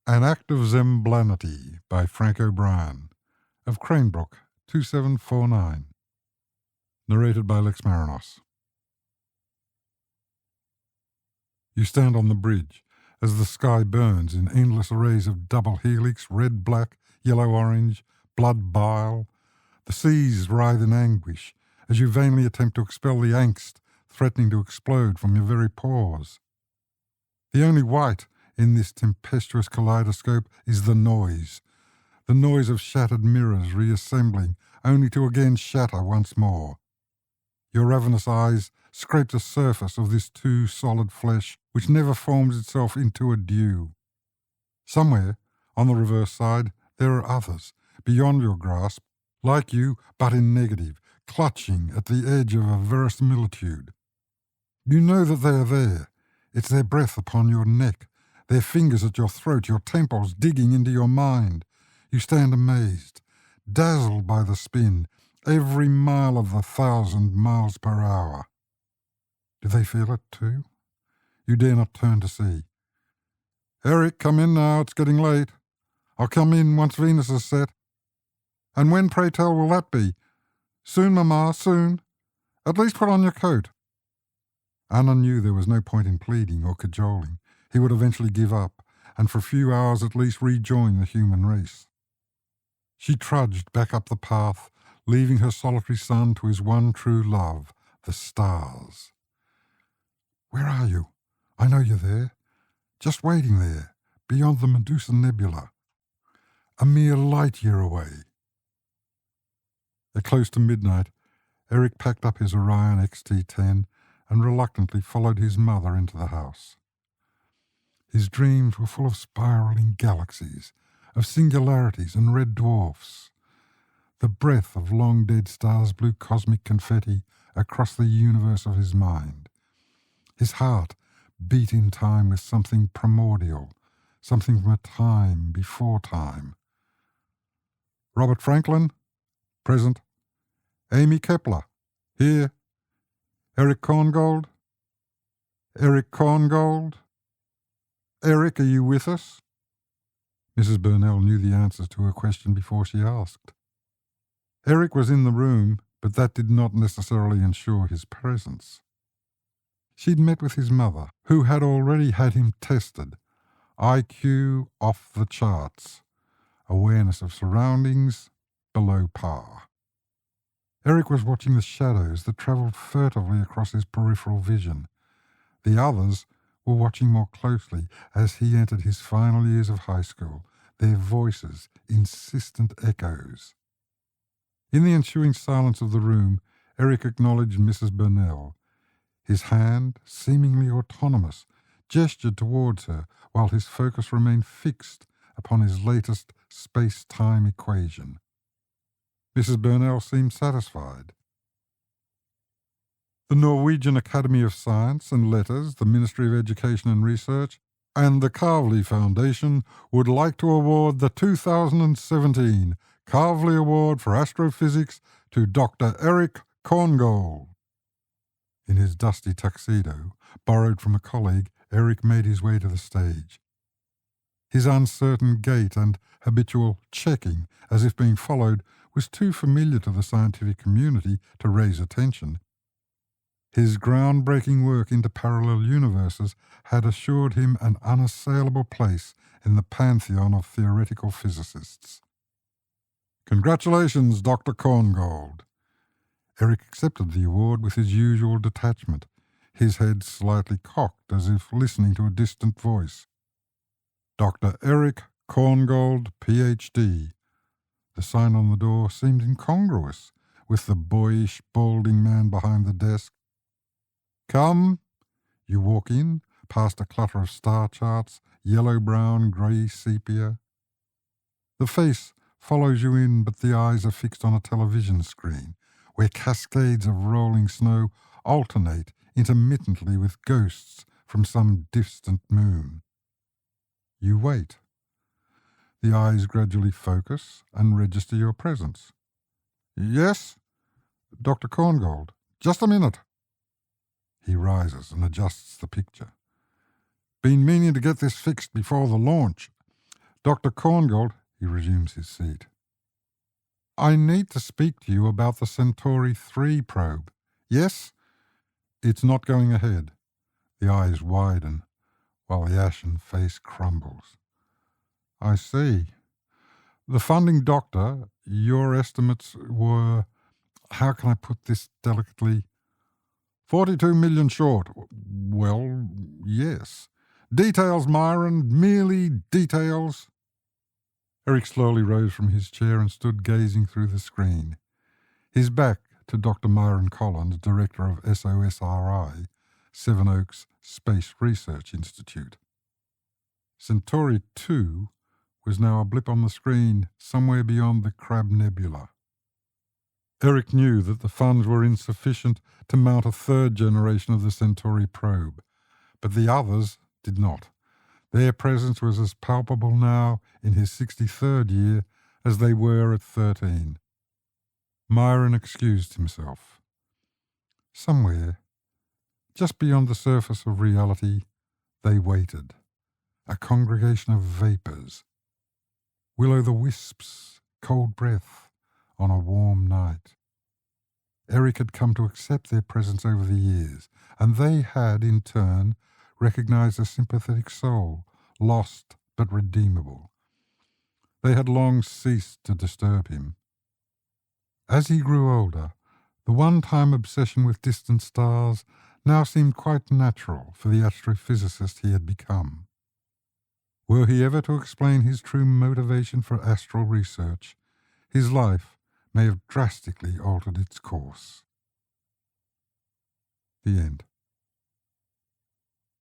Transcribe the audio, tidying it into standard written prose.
An Act of Zemblanity by Frank O'Brien, of Cranebrook, 2749. Narrated by Lex Marinos. You stand on the bridge as the sky burns in endless arrays of double helix, red, black, yellow, orange, blood, bile. The seas writhe in anguish as you vainly attempt to expel the angst threatening to explode from your very pores. The only white in this tempestuous kaleidoscope is the noise of shattered mirrors reassembling, only to again shatter once more. Your ravenous eyes scrape the surface of this too solid flesh which never forms itself into a dew. Somewhere, on the reverse side, there are others, beyond your grasp, like you, but in negative, clutching at the edge of a verisimilitude. You know that they are there. It's their breath upon your neck, their fingers at your throat, your temples digging into your mind. You stand amazed, dazzled by the spin, every mile of the 1,000 miles per hour. Do they feel it too? You dare not turn to see. Eric, come in now, it's getting late. I'll come in once Venus is set. And when, pray tell, will that be? Soon, Mamma, soon. At least put on your coat. Anna knew there was no point in pleading or cajoling. He would eventually give up, and for a few hours at least rejoin the human race. She trudged back up the path, leaving her solitary son to his one true love, the stars. Where are you? I know you're there. Just waiting there, beyond the Medusa Nebula. A mere light year away. At close to midnight, Eric packed up his Orion XT-10 and reluctantly followed his mother into the house. His dreams were full of spiraling galaxies, of singularities and red dwarfs. The breath of long-dead stars blew cosmic confetti across the universe of his mind. His heart beat in time with something primordial, something from a time before time. Robert Franklin? Present. Amy Kepler? Here. Eric Korngold? Eric Korngold? Eric, are you with us? Mrs. Burnell knew the answers to her question before she asked. Eric was in the room, but that did not necessarily ensure his presence. She'd met with his mother, who had already had him tested. IQ off the charts. Awareness of surroundings below par. Eric was watching the shadows that travelled furtively across his peripheral vision. The others were watching more closely as he entered his final years of high school, their voices insistent echoes. In the ensuing silence of the room, Eric acknowledged Mrs. Burnell. His hand, seemingly autonomous, gestured towards her while his focus remained fixed upon his latest space-time equation. Mrs. Burnell seemed satisfied. The Norwegian Academy of Science and Letters, the Ministry of Education and Research, and the Kavli Foundation would like to award the 2017 Kavli Award for Astrophysics to Dr. Eric Korngold. In his dusty tuxedo, borrowed from a colleague, Eric made his way to the stage. His uncertain gait and habitual checking, as if being followed, was too familiar to the scientific community to raise attention. His groundbreaking work into parallel universes had assured him an unassailable place in the pantheon of theoretical physicists. Congratulations, Dr. Korngold. Eric accepted the award with his usual detachment, his head slightly cocked as if listening to a distant voice. Dr. Eric Korngold, Ph.D. The sign on the door seemed incongruous with the boyish, balding man behind the desk. Come. You walk in, past a clutter of star charts, yellow, brown, grey, sepia. The face follows you in, but the eyes are fixed on a television screen, where cascades of rolling snow alternate intermittently with ghosts from some distant moon. You wait. The eyes gradually focus and register your presence. Yes? Dr. Korngold, just a minute. He rises and adjusts the picture. Been meaning to get this fixed before the launch. Dr. Corngold, he resumes his seat. I need to speak to you about the Centauri 3 probe. Yes? It's not going ahead. The eyes widen, while the ashen face crumbles. I see. The funding doctor, your estimates were, how can I put this delicately? 42 million short. Well, yes. Details, Myron, merely details. Eric slowly rose from his chair and stood gazing through the screen, his back to Dr. Myron Collins, director of SOSRI, Seven Oaks Space Research Institute. Centauri 2 was now a blip on the screen somewhere beyond the Crab Nebula. Eric knew that the funds were insufficient to mount a third generation of the Centauri probe, but the others did not. Their presence was as palpable now in his 63rd year as they were at 13. Myron excused himself. Somewhere, just beyond the surface of reality, they waited, a congregation of vapours, will-o'-the-wisps, cold breath on a warm night. Eric had come to accept their presence over the years, and they had, in turn, recognized a sympathetic soul, lost but redeemable. They had long ceased to disturb him. As he grew older, the one-time obsession with distant stars now seemed quite natural for the astrophysicist he had become. Were he ever to explain his true motivation for astral research, his life may have drastically altered its course. The end.